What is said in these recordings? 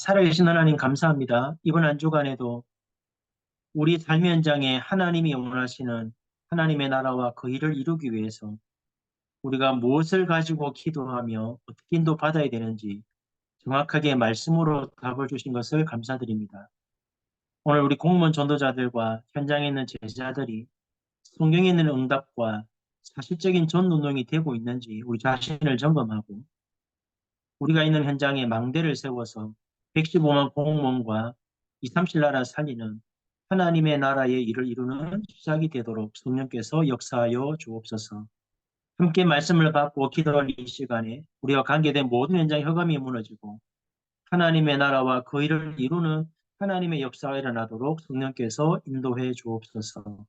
살아계신 하나님 감사합니다. 이번 한 주간에도 우리 삶의 현장에 하나님이 원하시는 하나님의 나라와 그 일을 이루기 위해서 우리가 무엇을 가지고 기도하며 어떻게 인도받아야 되는지 정확하게 말씀으로 답을 주신 것을 감사드립니다. 오늘 우리 공무원 전도자들과 현장에 있는 제자들이 성경에 있는 응답과 사실적인 전도운동이 되고 있는지 우리 자신을 점검하고 우리가 있는 현장에 망대를 세워서 115만 공무원과 2, 30 나라 살리는 하나님의 나라의 일을 이루는 시작이 되도록 성령께서 역사하여 주옵소서. 함께 말씀을 받고 기도할 이 시간에 우리와 관계된 모든 현장의 흑암이 무너지고 하나님의 나라와 그 일을 이루는 하나님의 역사가 일어나도록 성령께서 인도해 주옵소서.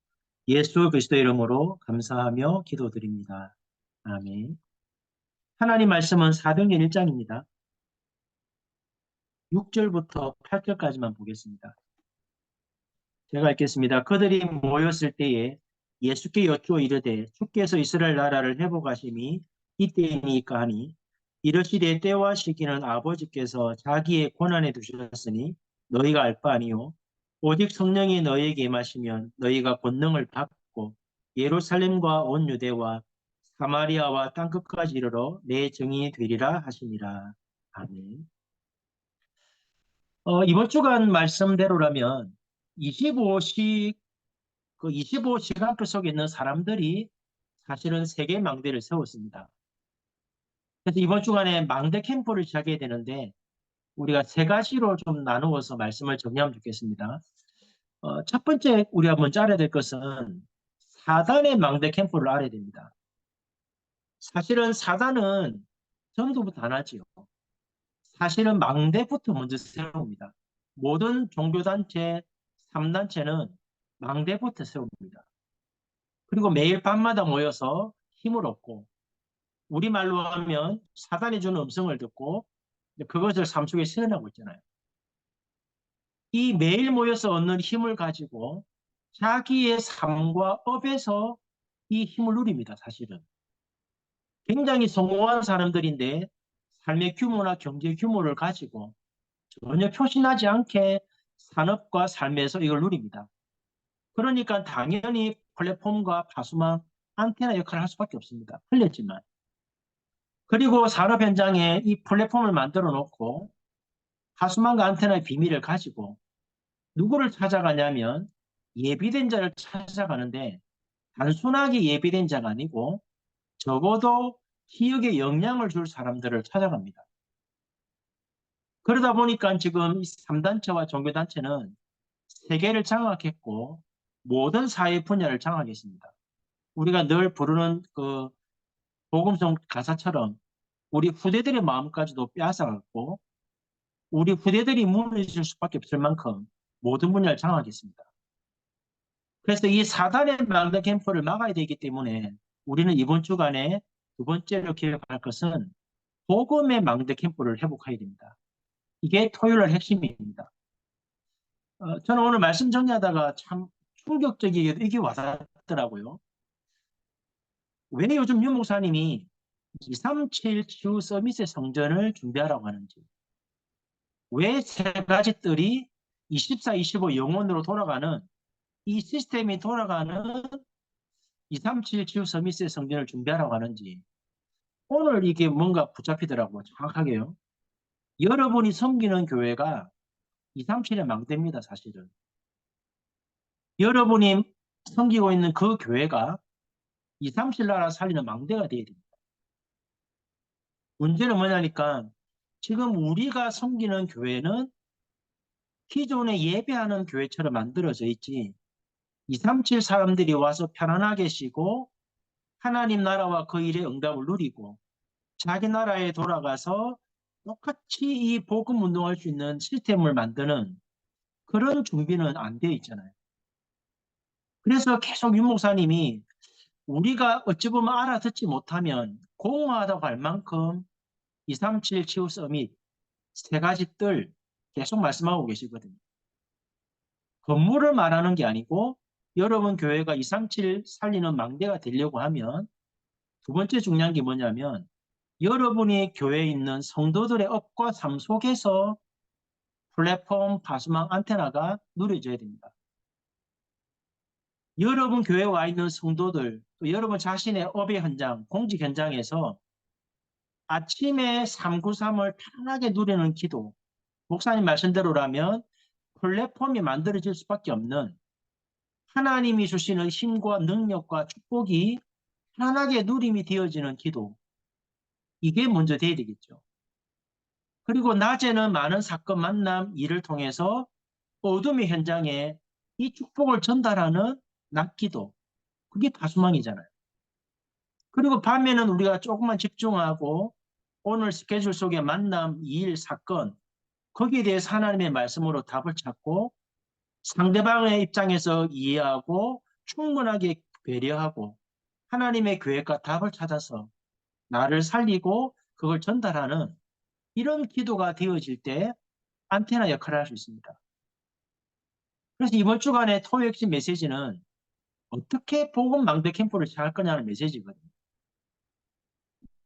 예수 그리스도의 이름으로 감사하며 기도드립니다. 아멘. 하나님 말씀은 사도행전 1장입니다. 6절부터 8절까지만 보겠습니다. 제가 읽겠습니다. 그들이 모였을 때에 예수께 여쭈어 이르되 주께서 이스라엘 나라를 회복하심이 이때이니까 하니 이르시되 때와 시기는 아버지께서 자기의 권한에 두셨으니 너희가 알 바 아니요 오직 성령이 너희에게 임하시면 너희가 권능을 받고 예루살렘과 온 유대와 사마리아와 땅끝까지 이르러 내 증인이 되리라 하시니라. 아멘. 이번 주간 말씀대로라면 25시간표 속에 있는 사람들이 사실은 세 개의 망대를 세웠습니다. 그래서 이번 주간에 망대 캠프를 시작해야 되는데 우리가 세 가지로 좀 나누어서 말씀을 정리하면 좋겠습니다. 첫 번째 우리가 먼저 알아야 될 것은 사단의 망대 캠프를 알아야 됩니다. 사실은 사단은 전도부터 안 하지요. 사실은 망대부터 먼저 세웁니다. 모든 종교단체, 3단체는 망대부터 세웁니다. 그리고 매일 밤마다 모여서 힘을 얻고 우리말로 하면 사단이 주는 음성을 듣고 그것을 삶 속에 실현하고 있잖아요. 이 매일 모여서 얻는 힘을 가지고 자기의 삶과 업에서 이 힘을 누립니다. 사실은. 굉장히 성공한 사람들인데 삶의 규모나 경제 규모를 가지고 전혀 표신하지 않게 산업과 삶에서 이걸 누립니다. 그러니까 당연히 플랫폼과 파수망, 안테나 역할을 할 수밖에 없습니다. 흘렸지만. 그리고 산업 현장에 이 플랫폼을 만들어 놓고 파수망과 안테나의 비밀을 가지고 누구를 찾아가냐면 예비된 자를 찾아가는데 단순하게 예비된 자가 아니고 적어도 기업에 영향을 줄 사람들을 찾아갑니다. 그러다 보니까 지금 3단체와 종교단체는 세계를 장악했고 모든 사회 분야를 장악했습니다. 우리가 늘 부르는 그 복음성 가사처럼 우리 후대들의 마음까지도 빼앗아갔고 우리 후대들이 무너질 수밖에 없을 만큼 모든 분야를 장악했습니다. 그래서 이 사단의 망대 캠프를 막아야 되기 때문에 우리는 이번 주간에 두 번째로 기억할 것은 복음의 망대 캠프를 회복해야 됩니다. 이게 토요일 핵심입니다. 저는 오늘 말씀 정리하다가 참 충격적이게 이게 와닿더라고요. 왜 요즘 유 목사님이 237 치유 서밋의 성전을 준비하라고 하는지, 왜 세 가지 뜰이 24, 25 영원으로 돌아가는 이 시스템이 돌아가는 237 치유 서밋의 성전을 준비하라고 하는지 오늘 이게 뭔가 붙잡히더라고요. 정확하게요. 여러분이 섬기는 교회가 237의 망대입니다. 사실은. 여러분이 섬기고 있는 그 교회가 237 나라 살리는 망대가 되어야 됩니다. 문제는 뭐냐니까 지금 우리가 섬기는 교회는 기존에 예배하는 교회처럼 만들어져 있지 237 사람들이 와서 편안하게 쉬고 하나님 나라와 그 일의 응답을 누리고 자기 나라에 돌아가서 똑같이 이 복음 운동할 수 있는 시스템을 만드는 그런 준비는 안 되어 있잖아요. 그래서 계속 윤 목사님이 우리가 어찌 보면 알아듣지 못하면 공허하다고 할 만큼 237 치유 서밋 세 가지 뜰 계속 말씀하고 계시거든요. 건물을 말하는 게 아니고 여러분 교회가 237 살리는 망대가 되려고 하면 두 번째 중요한 게 뭐냐면 여러분이 교회에 있는 성도들의 업과 삶 속에서 플랫폼 파수망 안테나가 누려져야 됩니다. 여러분 교회에 와 있는 성도들, 또 여러분 자신의 업의 현장, 공직 현장에서 아침에 393을 편하게 누리는 기도, 목사님 말씀대로라면 플랫폼이 만들어질 수밖에 없는 하나님이 주시는 힘과 능력과 축복이 편안하게 누림이 되어지는 기도, 이게 먼저 돼야 되겠죠. 그리고 낮에는 많은 사건, 만남, 일을 통해서 어둠의 현장에 이 축복을 전달하는 낮기도, 그게 파수망이잖아요. 그리고 밤에는 우리가 조금만 집중하고 오늘 스케줄 속의 만남, 일, 사건, 거기에 대해서 하나님의 말씀으로 답을 찾고 상대방의 입장에서 이해하고 충분하게 배려하고 하나님의 계획과 답을 찾아서 나를 살리고 그걸 전달하는 이런 기도가 되어질 때 안테나 역할을 할 수 있습니다. 그래서 이번 주간의 토요 핵심 메시지는 어떻게 복음 망대 캠프를 시작할 거냐는 메시지거든요.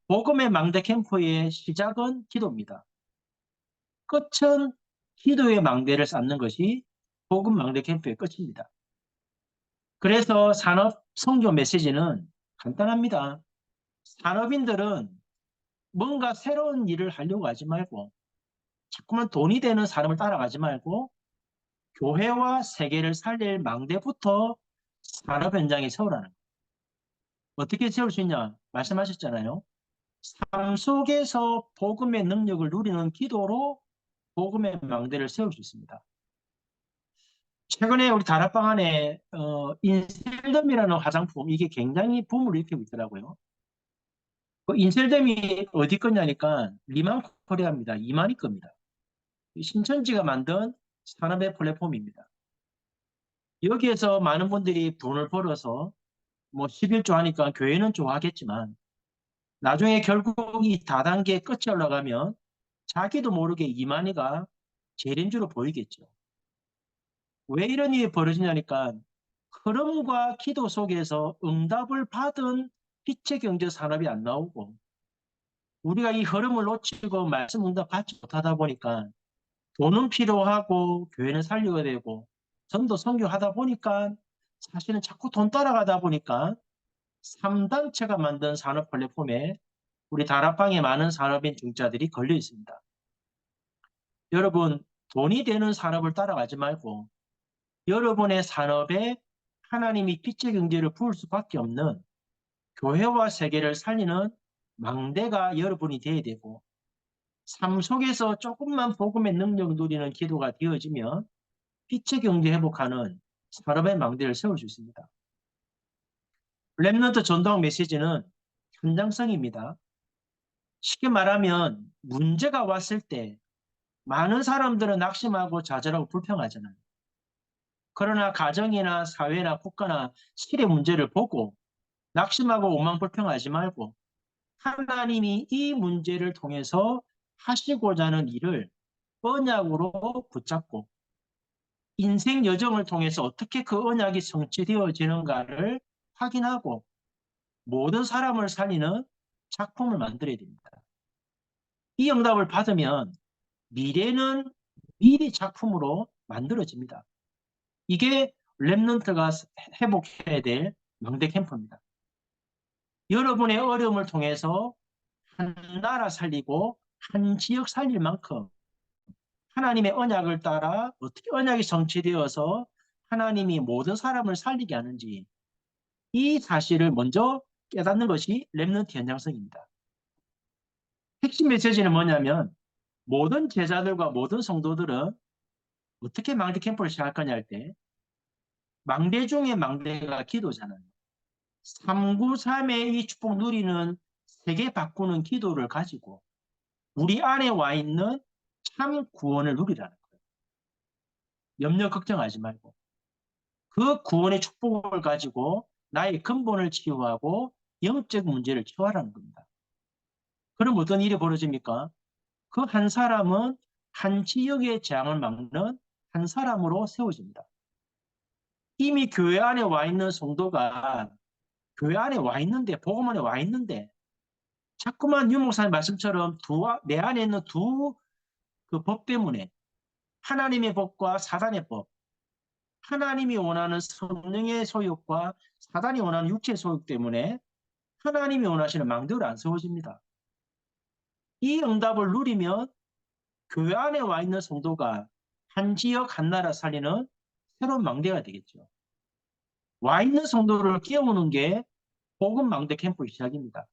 복음의 망대 캠프의 시작은 기도입니다. 끝은 기도의 망대를 쌓는 것이 복음 망대 캠프의 끝입니다. 그래서 산업 선교 메시지는 간단합니다. 산업인들은 뭔가 새로운 일을 하려고 하지 말고 자꾸만 돈이 되는 사람을 따라가지 말고 교회와 세계를 살릴 망대부터 산업 현장에 세우라는 거예요. 어떻게 세울 수 있냐? 말씀하셨잖아요. 삶 속에서 복음의 능력을 누리는 기도로 복음의 망대를 세울 수 있습니다. 최근에 우리 다락방 안에 인셀덤이라는 화장품, 이게 굉장히 붐을 일으키고 있더라고요. 그 인셀덤이 어디 거냐니까 리만 코리아입니다. 이만희 겁니다. 신천지가 만든 산업의 플랫폼입니다. 여기에서 많은 분들이 돈을 벌어서 뭐 11조 하니까 교회는 좋아하겠지만 나중에 결국 이 다단계 끝에 올라가면 자기도 모르게 이만희가 재림주로 보이겠죠. 왜 이런 일이 벌어지냐니까 흐름과 기도 속에서 응답을 받은 빛의 경제 산업이 안 나오고 우리가 이 흐름을 놓치고 말씀 응답 받지 못하다 보니까 돈은 필요하고 교회는 살려야 되고 전도 선교하다 보니까 사실은 자꾸 돈 따라가다 보니까 3단체가 만든 산업 플랫폼에 우리 다락방에 많은 산업인 중자들이 걸려 있습니다. 여러분, 돈이 되는 산업을 따라가지 말고 여러분의 산업에 하나님이 빛의 경제를 부을 수밖에 없는 교회와 세계를 살리는 망대가 여러분이 되어야 되고 삶 속에서 조금만 복음의 능력을 누리는 기도가 되어지면 빛의 경제 회복하는 산업의 망대를 세울 수 있습니다. 렘넌트 전도학 메시지는 현장성입니다. 쉽게 말하면 문제가 왔을 때 많은 사람들은 낙심하고 좌절하고 불평하잖아요. 그러나 가정이나 사회나 국가나 실의 문제를 보고 낙심하고 오만 불평하지 말고 하나님이 이 문제를 통해서 하시고자 하는 일을 언약으로 붙잡고 인생 여정을 통해서 어떻게 그 언약이 성취되어지는가를 확인하고 모든 사람을 살리는 작품을 만들어야 됩니다. 이 응답을 받으면 미래는 미리 작품으로 만들어집니다. 이게 랩런트가 회복해야 될 망대 캠프입니다. 여러분의 어려움을 통해서 한 나라 살리고 한 지역 살릴 만큼 하나님의 언약을 따라 어떻게 언약이 성취되어서 하나님이 모든 사람을 살리게 하는지 이 사실을 먼저 깨닫는 것이 랩런트 현장성입니다. 핵심 메시지는 뭐냐면 모든 제자들과 모든 성도들은 어떻게 망대 캠프를 시작할 거냐 할 때 망대 중에 망대가 기도잖아요. 393의 이 축복 누리는 세계 바꾸는 기도를 가지고 우리 안에 와 있는 참 구원을 누리라는 거예요. 염려 걱정하지 말고 그 구원의 축복을 가지고 나의 근본을 치유하고 영적 문제를 치유하라는 겁니다. 그럼 어떤 일이 벌어집니까? 그 한 사람은 한 지역의 재앙을 막는 한 사람으로 세워집니다. 이미 교회 안에 와 있는 성도가 교회 안에 와 있는데 복음 안에 와 있는데 자꾸만 유 목사님 말씀처럼 내 안에 있는 두 그 법 때문에 하나님의 법과 사단의 법, 하나님이 원하는 성령의 소욕과 사단이 원하는 육체의 소욕 때문에 하나님이 원하시는 망대로 안 세워집니다. 이 응답을 누리면 교회 안에 와 있는 성도가 한 지역 한 나라 살리는 새로운 망대가 되겠죠. 와 있는 성도를 깨우는 게 복음 망대 캠프의 시작입니다.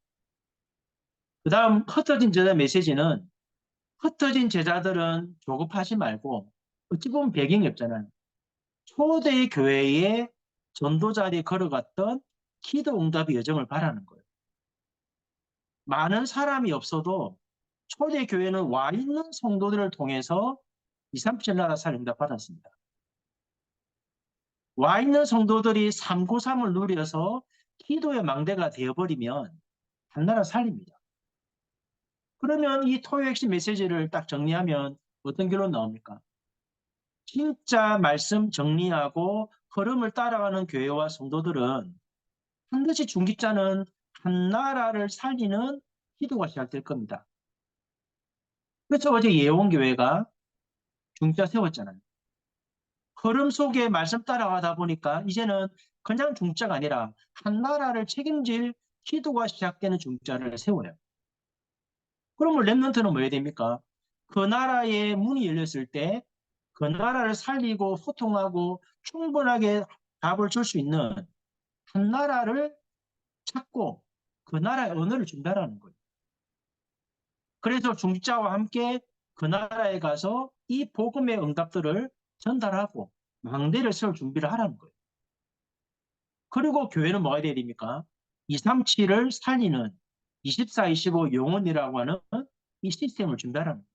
그 다음 흩어진 제자 메시지는 흩어진 제자들은 조급하지 말고 어찌 보면 배경이 없잖아요. 초대 교회의 전도자들이 걸어갔던 기도 응답의 여정을 바라는 거예요. 많은 사람이 없어도 초대 교회는 와 있는 성도들을 통해서 2, 3천 나라 살 응답 받았습니다. 와 있는 성도들이 393을 누려서 기도의 망대가 되어버리면 한 나라 살립니다. 그러면 이 토요 핵심 메시지를 딱 정리하면 어떤 결론 나옵니까? 진짜 말씀 정리하고 흐름을 따라가는 교회와 성도들은 반드시 중직자는 한 나라를 살리는 기도가 시작될 겁니다. 그래서 어제 예원교회가 중직자 세웠잖아요. 흐름 속에 말씀 따라가다 보니까 이제는 그냥 중직자가 아니라 한 나라를 책임질 기도가 시작되는 중직자를 세워요. 그러면 랩런트는 뭐 해야 됩니까? 그 나라의 문이 열렸을 때 그 나라를 살리고 소통하고 충분하게 답을 줄 수 있는 한 나라를 찾고 그 나라의 언어를 준다라는 거예요. 그래서 중직자와 함께 그 나라에 가서 이 복음의 응답들을 전달하고 망대를 세울 준비를 하라는 거예요. 그리고 교회는 뭐가 돼야 됩니까? 237을 살리는 24-25 영혼이라고 하는 이 시스템을 준비하라는 거예요.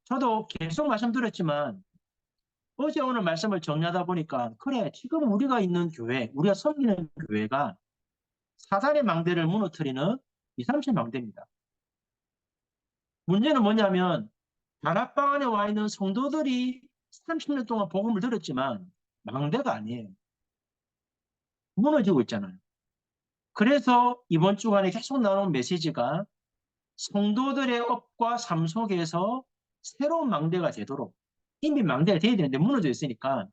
저도 계속 말씀드렸지만 어제 오늘 말씀을 정리하다 보니까 그래 지금 우리가 있는 교회, 우리가 섬기는 교회가 사단의 망대를 무너뜨리는 237 망대입니다. 문제는 뭐냐면 다락방 안에 와 있는 성도들이 30년 동안 복음을 들었지만 망대가 아니에요. 무너지고 있잖아요. 그래서 이번 주간에 계속 나오는 메시지가 성도들의 업과 삶 속에서 새로운 망대가 되도록 이미 망대가 돼야 되는데 무너져 있으니까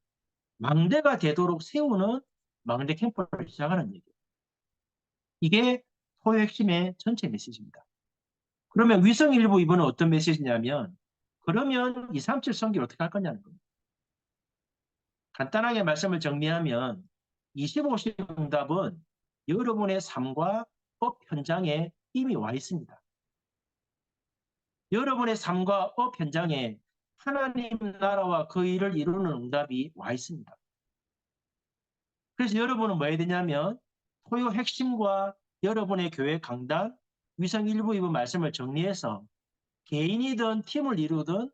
망대가 되도록 세우는 망대 캠프를 시작하는 얘기예요. 이게 토요 핵심의 전체 메시지입니다. 그러면 위성일보 이번에 어떤 메시지냐면 그러면 237 선교를 어떻게 할 거냐는 겁니다. 간단하게 말씀을 정리하면 25시 응답은 여러분의 삶과 업 현장에 이미 와 있습니다. 여러분의 삶과 업 현장에 하나님 나라와 그 일을 이루는 응답이 와 있습니다. 그래서 여러분은 뭐 해야 되냐면 토요 핵심과 여러분의 교회 강단, 위성 일부 이부 말씀을 정리해서 개인이든 팀을 이루든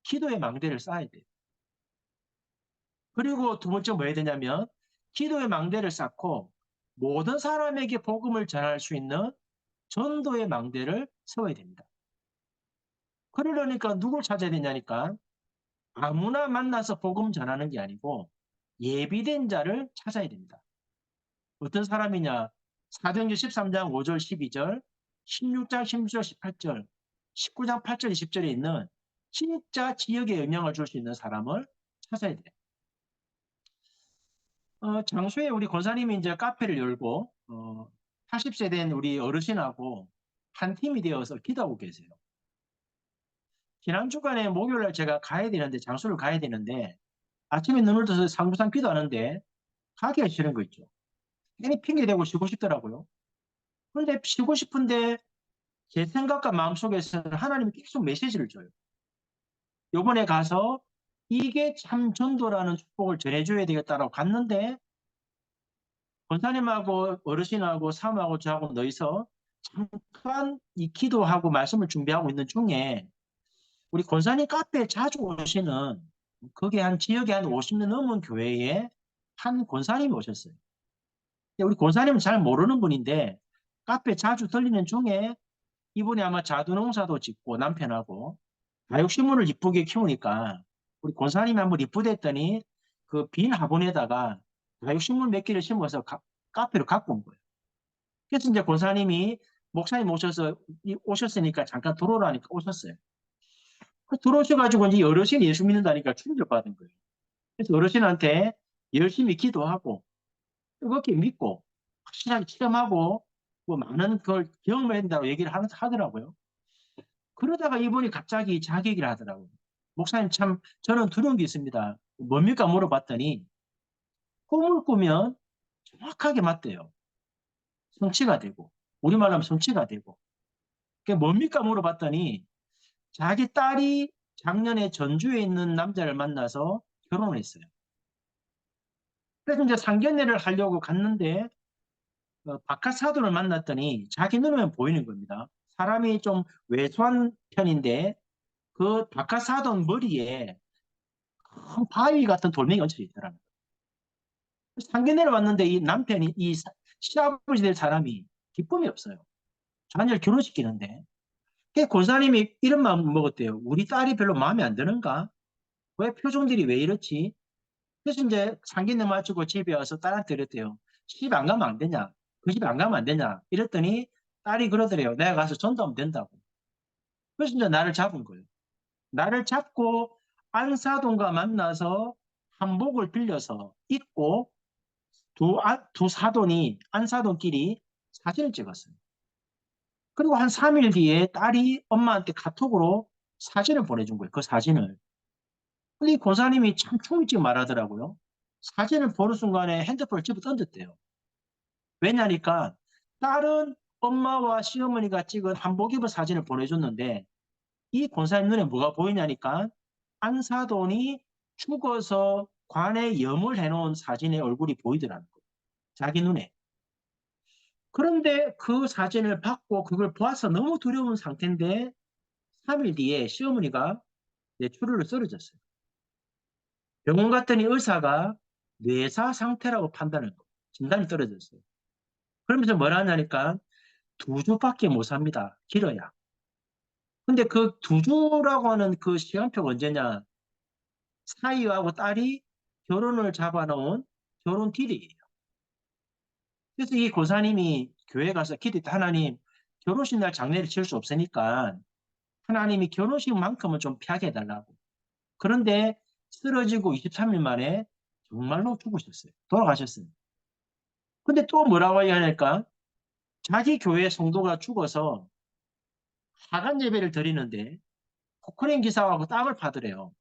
기도의 망대를 쌓아야 돼요. 그리고 두 번째 뭐 해야 되냐면 기도의 망대를 쌓고 모든 사람에게 복음을 전할 수 있는 전도의 망대를 세워야 됩니다. 그러려니까 누굴 찾아야 되냐니까 아무나 만나서 복음 전하는 게 아니고 예비된 자를 찾아야 됩니다. 어떤 사람이냐? 사도행전 13장 5절 12절 16장 16절 18절 19장 8절 20절에 있는 진짜 지역에 영향을 줄 수 있는 사람을 찾아야 돼요. 장소에 우리 권사님이 이제 카페를 열고 80세 된 우리 어르신하고 한 팀이 되어서 기도하고 계세요. 지난 주간에 목요일날 제가 가야 되는데 장소를 가야 되는데 아침에 눈을 떠서 상부상 기도하는데 가기가 싫은 거 있죠. 괜히 핑계대고 쉬고 싶더라고요. 그런데 쉬고 싶은데 제 생각과 마음속에서는 하나님이 계속 메시지를 줘요. 요번에 가서 이게 참 전도라는 축복을 전해줘야 되겠다라고 갔는데 권사님하고 어르신하고 사모하고 저하고 너희서 잠깐 이 기도하고 말씀을 준비하고 있는 중에 우리 권사님 카페에 자주 오시는 거기 한 지역에 한 50년 넘은 교회에 한 권사님이 오셨어요. 우리 권사님은 잘 모르는 분인데 카페 자주 들리는 중에 이분이 아마 자두농사도 짓고 남편하고 다육식물을 이쁘게 키우니까 우리 권사님이 한번 이쁘다 했더니 그 빈 화분에다가 다육식물 몇 개를 심어서 카페로 갖고 온 거예요. 그래서 이제 권사님이 목사님 오셨으니까 잠깐 들어오라니까 오셨어요. 들어오셔가지고 이제 어르신이 예수 믿는다니까 충격받은 거예요. 그래서 어르신한테 열심히 기도하고 뜨겁게 믿고 확실하게 체험하고 뭐 많은 걸 경험해야 된다고 얘기를 하더라고요. 그러다가 이분이 갑자기 자기 얘기를 하더라고요. 목사님 참 저는 두려운 게 있습니다. 뭡니까 물어봤더니 꿈을 꾸면 정확하게 맞대요. 성취가 되고 우리말로 하면 성취가 되고 그게 뭡니까 물어봤더니 자기 딸이 작년에 전주에 있는 남자를 만나서 결혼을 했어요. 그래서 이제 상견례를 하려고 갔는데 박하사돈을 만났더니 자기 눈에만 보이는 겁니다. 사람이 좀 왜소한 편인데 그 박하사돈 머리에 큰 바위 같은 돌멩이 얹혀 있더라고요. 상견례를 왔는데 이 남편이 이 시아버지 될 사람이 기쁨이 없어요. 자녀를 결혼시키는데. 그 권사님이 이런 마음 먹었대요. 우리 딸이 별로 마음에 안 드는가? 왜 표정들이 왜 이렇지? 그래서 이제 상견례 마치고 집에 와서 딸한테 이랬대요. 시집 안 가면 안 되냐? 그 집 안 가면 안 되냐? 이랬더니 딸이 그러더래요. 내가 가서 전도하면 된다고. 그래서 이제 나를 잡은 거예요. 나를 잡고 안사돈과 만나서 한복을 빌려서 입고 두 사돈이 안사돈끼리 사진을 찍었어요. 그리고 한 3일 뒤에 딸이 엄마한테 카톡으로 사진을 보내준 거예요. 그 사진을. 근데 이 권사님이 참 충격적으로 말하더라고요. 사진을 보는 순간에 핸드폰을 집어 던졌대요. 왜냐니까 딸은 엄마와 시어머니가 찍은 한복 입은 사진을 보내줬는데 이 권사님 눈에 뭐가 보이냐니까 안사돈이 죽어서 관에 염을 해놓은 사진의 얼굴이 보이더라는 거예요. 자기 눈에. 그런데 그 사진을 받고 그걸 보아서 너무 두려운 상태인데 3일 뒤에 시어머니가 뇌출혈로 쓰러졌어요. 병원 갔더니 의사가 뇌사 상태라고 판단을 거예요. 진단이 떨어졌어요. 그러면서 뭐라 하냐니까 2주밖에 못 삽니다. 길어야. 근데 그 2주라고 하는 그 시간표가 언제냐? 사위하고 딸이 결혼을 잡아놓은 결혼 기일이에요. 그래서 이 고사님이 교회 가서 기도했다. 하나님, 결혼식 날 장례를 치를 수 없으니까 하나님이 결혼식만큼은 좀 피하게 해달라고. 그런데 쓰러지고 23일 만에 정말로 죽으셨어요. 돌아가셨어요. 근데 또 뭐라고 해야 할까? 자기 교회 성도가 죽어서 하간 예배를 드리는데 포크레인 기사하고 땅을 파더래요.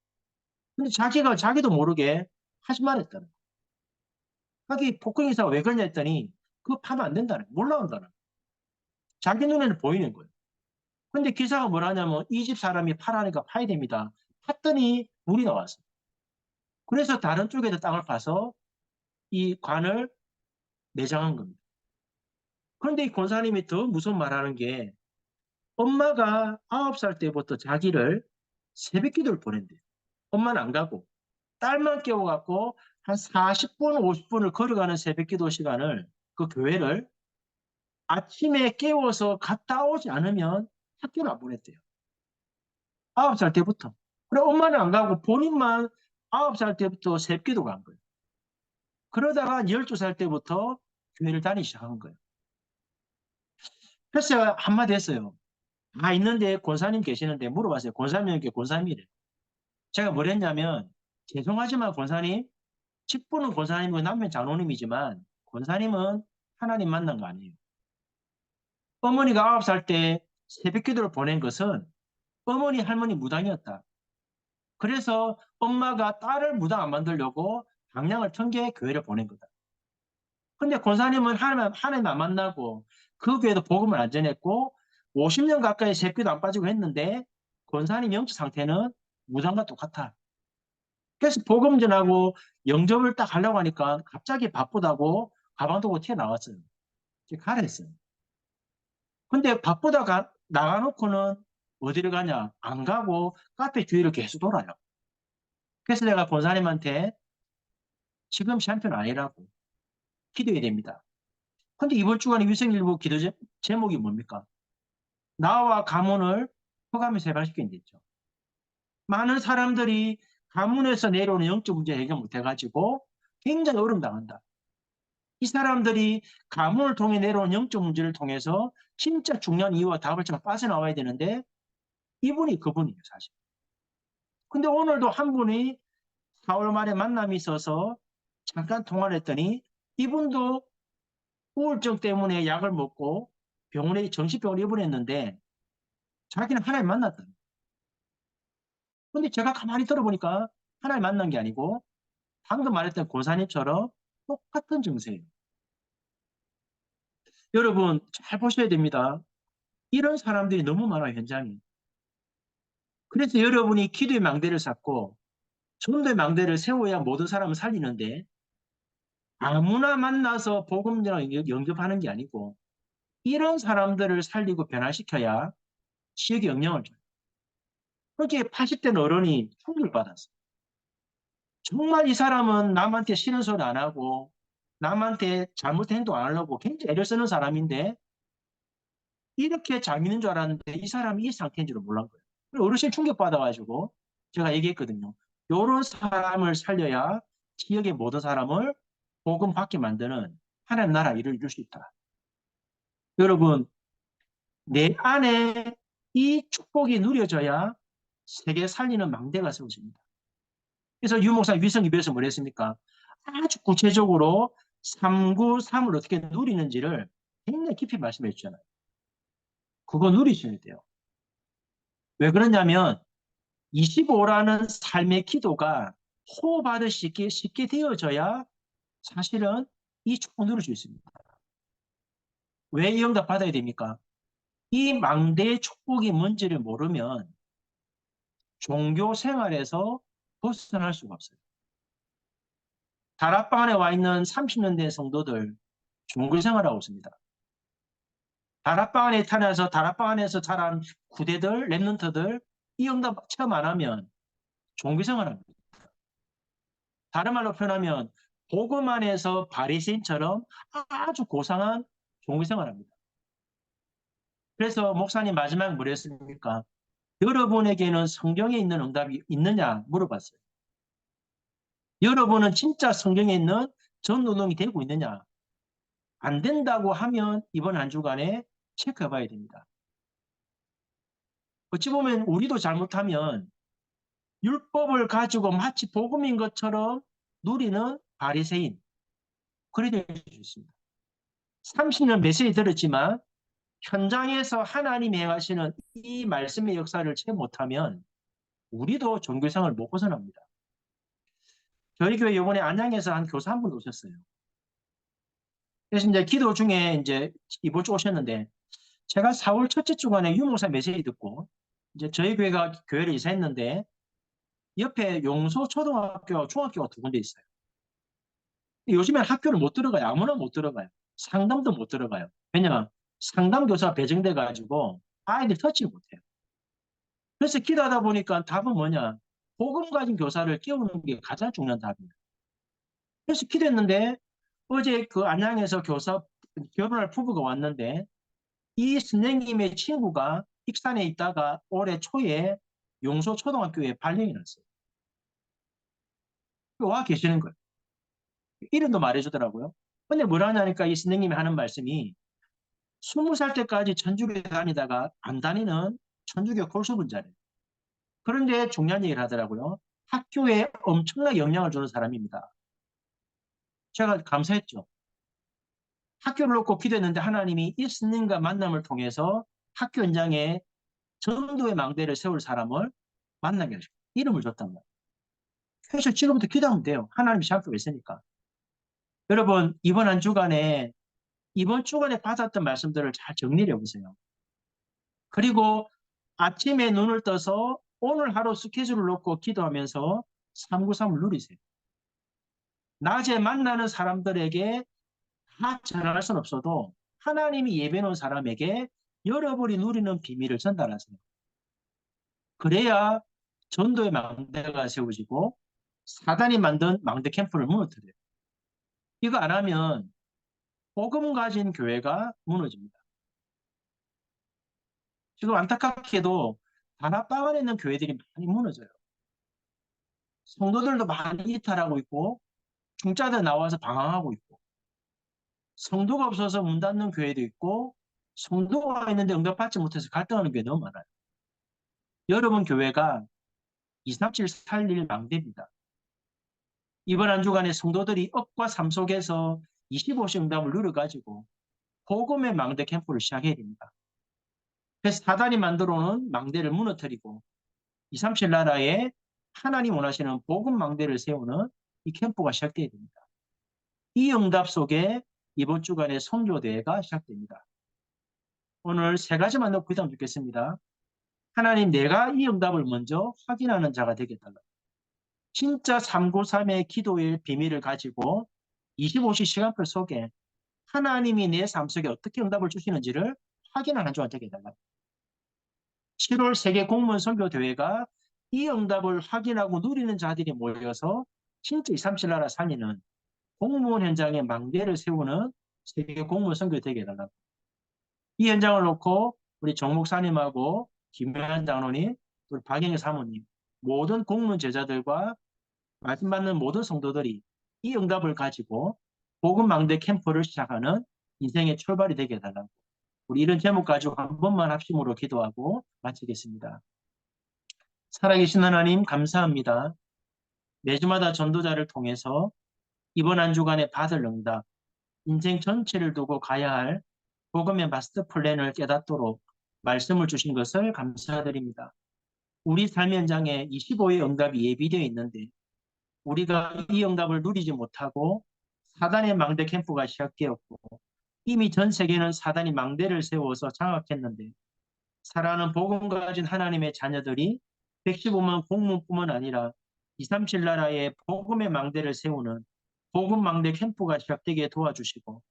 근데 자기도 모르게 하지 말았다는 거예요. 자기 포크레인 기사가 왜 그러냐 했더니 그거 파면 안 된다는 거예요. 몰라온다는 거예요. 자기 눈에는 보이는 거예요. 근데 기사가 뭐라냐면 이 집 사람이 파라니까 파야 됩니다. 팠더니 물이 나왔어요. 그래서 다른 쪽에서 땅을 파서 이 관을 매장한 겁니다. 그런데 이 권사님이 더 무서운 말하는 게 엄마가 9살 때부터 자기를 새벽 기도를 보낸대요. 엄마는 안 가고 딸만 깨워갖고 한 40분, 50분을 걸어가는 새벽 기도 시간을 그 교회를 아침에 깨워서 갔다 오지 않으면 학교를 안 보냈대요. 9살 때부터. 그래 엄마는 안 가고 본인만 9살 때부터 새벽 기도 간 거예요. 그러다가 12살 때부터 교회를 다니기 시작한 거예요. 그래서 제가 한마디 했어요. 다 있는데 권사님 계시는데 물어봤어요. 권사님께 권사님이래. 제가 뭘 했냐면 죄송하지만 권사님 10분은 권사님이고 남편 장로님이지만 권사님은 하나님 만난 거 아니에요. 어머니가 9살 때 새벽 기도를 보낸 것은 어머니 할머니 무당이었다. 그래서 엄마가 딸을 무당 안 만들려고 방향을 튼 게 교회를 보낸 거다. 근데 권사님은 하나님 안 만나고 그 교회도 복음을 안 전했고 50년 가까이 새끼도 안 빠지고 했는데 권사님 영적 상태는 무당과 똑같아. 그래서 복음 전하고 영접을 딱 하려고 하니까 갑자기 바쁘다고 가방 두고 튀어나왔어요. 가라 했어요. 근데 바쁘다가 나가놓고는 어디를 가냐? 안 가고 카페 주위를 계속 돌아요. 그래서 내가 권사님한테 지금 시한표는 아니라고 기도해야 됩니다. 근데 이번 주간에 위성일보 기도 제목이 뭡니까? 나와 가문을 호감에서 해방시킨댔죠. 많은 사람들이 가문에서 내려오는 영적 문제 해결 못해가지고 굉장히 어려움 당한다. 이 사람들이 가문을 통해 내려온 영적 문제를 통해서 진짜 중요한 이유와 답을 좀 빠져나와야 되는데 이분이 그분이에요, 사실. 근데 오늘도 한 분이 4월 말에 만남이 있어서 잠깐 통화를 했더니 이분도 우울증 때문에 약을 먹고 병원에 정신병원에 입원했는데 자기는 하나님 만났다. 근데 제가 가만히 들어보니까 하나님 만난 게 아니고 방금 말했던 고사님처럼 똑같은 증세예요. 여러분 잘 보셔야 됩니다. 이런 사람들이 너무 많아요, 현장에. 그래서 여러분이 기도의 망대를 쌓고 전도의 망대를 세워야 모든 사람을 살리는데 아무나 만나서 복음이랑 영접하는 게 아니고 이런 사람들을 살리고 변화시켜야 지역의 영향을 줘요. 그렇게 80대 어른이 충격을 받았어요. 정말 이 사람은 남한테 싫은 소리 안 하고 남한테 잘못된 행동 안 하려고 굉장히 애를 쓰는 사람인데 이렇게 잘 믿는 줄 알았는데 이 사람이 이 상태인 줄은 몰랐어요. 어르신 충격받아가지고 제가 얘기했거든요. 이런 사람을 살려야 지역의 모든 사람을 복음 받게 만드는 하나님 나라 일을 이룰 수 있다. 여러분, 내 안에 이 축복이 누려져야 세계 살리는 망대가 세워집니다. 그래서 유목사 위성기별에서 뭘 했습니까? 아주 구체적으로 393을 어떻게 누리는지를 굉장히 깊이 말씀해 주잖아요. 그거 누리셔야 돼요. 왜 그러냐면 25라는 삶의 기도가 호흡하듯이 쉽게 되어져야 사실은 이 축복 누릴 수 있습니다. 왜 이 응답 받아야 됩니까? 이 망대의 축복이 뭔지를 모르면 종교 생활에서 벗어날 수가 없어요. 다락방 안에 와 있는 30년 된 성도들 종교 생활하고 있습니다. 다락방 안에 타나서 다락방 안에서 자란 구대들, 랩런트들 이 응답 체험 안 하면 종교 생활합니다. 다른 말로 표현하면 복음 안에서 바리새인처럼 아주 고상한 종교 생활합니다. 그래서 목사님 마지막에 뭐랬습니까? 여러분에게는 성경에 있는 응답이 있느냐 물어봤어요. 여러분은 진짜 성경에 있는 전노동이 되고 있느냐? 안 된다고 하면 이번 한 주간에 체크해 봐야 됩니다. 어찌 보면 우리도 잘못하면 율법을 가지고 마치 복음인 것처럼 누리는 바리새인 그래 될 수 있습니다. 30년 메시지 들었지만 현장에서 하나님이 행하시는 이 말씀의 역사를 채 못하면 우리도 종교생활을 못 벗어납니다. 저희 교회 이번에 안양에서 한 교사 한 분 오셨어요. 그래서 이제 기도 중에 이제 이번 주 오셨는데 제가 4월 첫째 주간에 유목사 메시지 듣고 이제 저희 교회가 교회를 이사했는데 옆에 용소 초등학교, 중학교가 두 군데 있어요. 요즘엔 학교를 못 들어가요. 아무나 못 들어가요. 상담도 못 들어가요. 왜냐면 상담 교사가 배정돼 가지고 아이들 터치를 못해요. 그래서 기도하다 보니까 답은 뭐냐? 복음 가진 교사를 끼우는 게 가장 중요한 답입니다. 그래서 기도했는데 어제 그 안양에서 교사 결혼할 부부가 왔는데 이 선생님의 친구가 익산에 있다가 올해 초에 용소 초등학교에 발령이 났어요. 와 계시는 거예요. 이름도 말해주더라고요. 근데 뭐라 하냐니까 이 선생님이 하는 말씀이 20살 때까지 천주교 다니다가 안 다니는 천주교 골수분자래요. 그런데 중요한 얘기를 하더라고요. 학교에 엄청나게 영향을 주는 사람입니다. 제가 감사했죠. 학교를 놓고 기도했는데 하나님이 이 스님과 만남을 통해서 학교 현장에 전도의 망대를 세울 사람을 만나게 하시고 이름을 줬단 말이에요. 그래서 지금부터 기도하면 돼요. 하나님이 잡고 있으니까. 여러분 이번 한 주간에 이번 주간에 받았던 말씀들을 잘 정리를 해보세요. 그리고 아침에 눈을 떠서 오늘 하루 스케줄을 놓고 기도하면서 393을 누리세요. 낮에 만나는 사람들에게 다 전할 수는 없어도 하나님이 예배 놓은 사람에게 여러분이 누리는 비밀을 전달하세요. 그래야 전도의 망대가 세워지고 사단이 만든 망대 캠프를 무너뜨려요. 이거 안 하면 복음 가진 교회가 무너집니다. 지금 안타깝게도 다락방 안에 있는 교회들이 많이 무너져요. 성도들도 많이 이탈하고 있고 중짜들 나와서 방황하고 있고 성도가 없어서 문 닫는 교회도 있고 성도가 있는데 응답받지 못해서 갈등하는 교회 너무 많아요. 여러분 교회가 237 살릴 망대입니다. 이번 한 주간에 성도들이 억과 삶 속에서 25시 응답을 누려가지고 복음의 망대 캠프를 시작해야 됩니다. 그래서 사단이 만들어 놓은 망대를 무너뜨리고 237 나라에 하나님 원하시는 복음 망대를 세우는 이 캠프가 시작돼야 됩니다. 이 응답 속에 이번 주간에 선교대회가 시작됩니다. 오늘 세 가지만 넣고 기도하면 좋겠습니다. 하나님, 내가 이 응답을 먼저 확인하는 자가 되겠다. 진짜 393의 기도의 비밀을 가지고 25시 시간표 속에 하나님이 내 삶 속에 어떻게 응답을 주시는지를 확인하는 자가 되게 해달라. 7월 세계 공무원 선교 대회가 이 응답을 확인하고 누리는 자들이 모여서 진짜 237 나라 살리는 공무원 현장에 망대를 세우는 세계 공무원 선교 되게 해달라. 이 현장을 놓고 우리 정 목사님하고 김혜한 장로님, 우리 박영희 사모님, 모든 공무원 제자들과 말씀 받는 모든 성도들이 이 응답을 가지고 복음 망대 캠프를 시작하는 인생의 출발이 되게 해달라고. 우리 이런 제목 가지고 한 번만 합심으로 기도하고 마치겠습니다. 살아계신 하나님 감사합니다. 매주마다 전도자를 통해서 이번 한 주간에 받을 응답, 인생 전체를 두고 가야 할 복음의 마스터 플랜을 깨닫도록 말씀을 주신 것을 감사드립니다. 우리 삶 현장에 25의 응답이 예비되어 있는데 우리가 이 응답을 누리지 못하고 사단의 망대 캠프가 시작되었고 이미 전 세계는 사단이 망대를 세워서 장악했는데 사랑하는 복음 가진 하나님의 자녀들이 115만 공문뿐만 아니라 237 나라에 복음의 망대를 세우는 복음 망대 캠프가 시작되게 도와주시고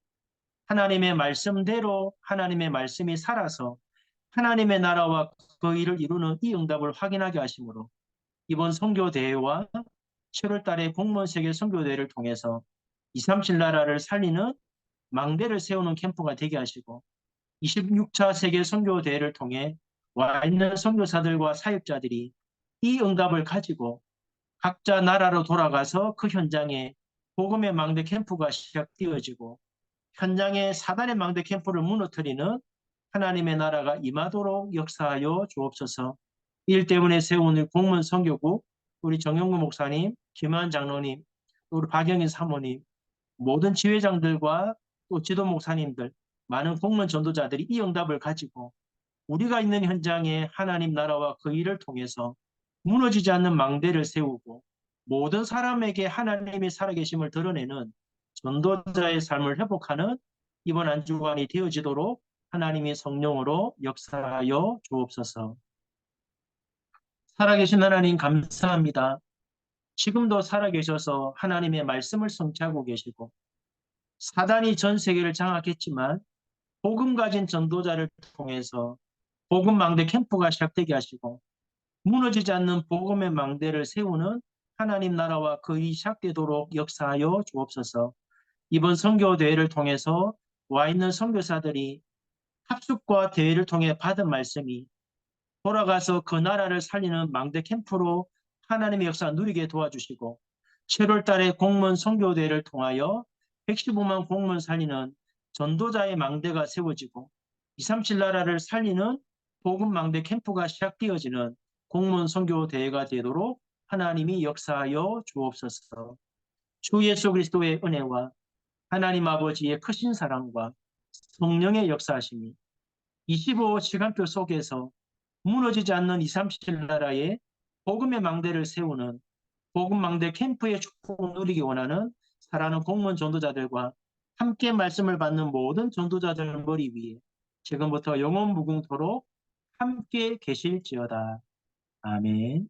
하나님의 말씀대로 하나님의 말씀이 살아서 하나님의 나라와 그 일을 이루는 이 응답을 확인하게 하시므로 이번 선교대회와 7월 달에 공무원 세계 선교대회를 통해서 237 나라를 살리는 망대를 세우는 캠프가 되게 하시고 26차 세계 선교대회를 통해 와 있는 선교사들과 사역자들이 이 응답을 가지고 각자 나라로 돌아가서 그 현장에 복음의 망대 캠프가 시작되어지고 현장에 사단의 망대 캠프를 무너뜨리는 하나님의 나라가 임하도록 역사하여 주옵소서. 일 때문에 세운 공문 선교국, 우리 정영구 목사님, 김한 장로님, 우리 박영인 사모님, 모든 지회장들과 또 지도 목사님들, 많은 공문 전도자들이 이 응답을 가지고 우리가 있는 현장에 하나님 나라와 그 일을 통해서 무너지지 않는 망대를 세우고 모든 사람에게 하나님이 살아계심을 드러내는 전도자의 삶을 회복하는 이번 한 주간이 되어지도록 하나님이 성령으로 역사하여 주옵소서. 살아계신 하나님 감사합니다. 지금도 살아계셔서 하나님의 말씀을 성취하고 계시고 사단이 전 세계를 장악했지만 복음 가진 전도자를 통해서 복음 망대 캠프가 시작되게 하시고 무너지지 않는 복음의 망대를 세우는 하나님 나라와 그 일이 시작되도록 역사하여 주옵소서. 이번 선교 대회를 통해서 와 있는 선교사들이 합숙과 대회를 통해 받은 말씀이 돌아가서 그 나라를 살리는 망대 캠프로 하나님의 역사 누리게 도와주시고 7월 달에 공무원 선교 대회를 통하여 115만 공무원 살리는 전도자의 망대가 세워지고 237 나라를 살리는 복음 망대 캠프가 시작되어지는 공무원 선교 대회가 되도록 하나님이 역사하여 주옵소서. 주 예수 그리스도의 은혜와 하나님 아버지의 크신 사랑과 성령의 역사하심이 25시간표 속에서 무너지지 않는 237 나라에 복음의 망대를 세우는 복음 망대 캠프의 축복을 누리기 원하는 사랑하는 공무원 전도자들과 함께 말씀을 받는 모든 전도자들 머리 위에 지금부터 영원 무궁토록 함께 계실지어다. 아멘.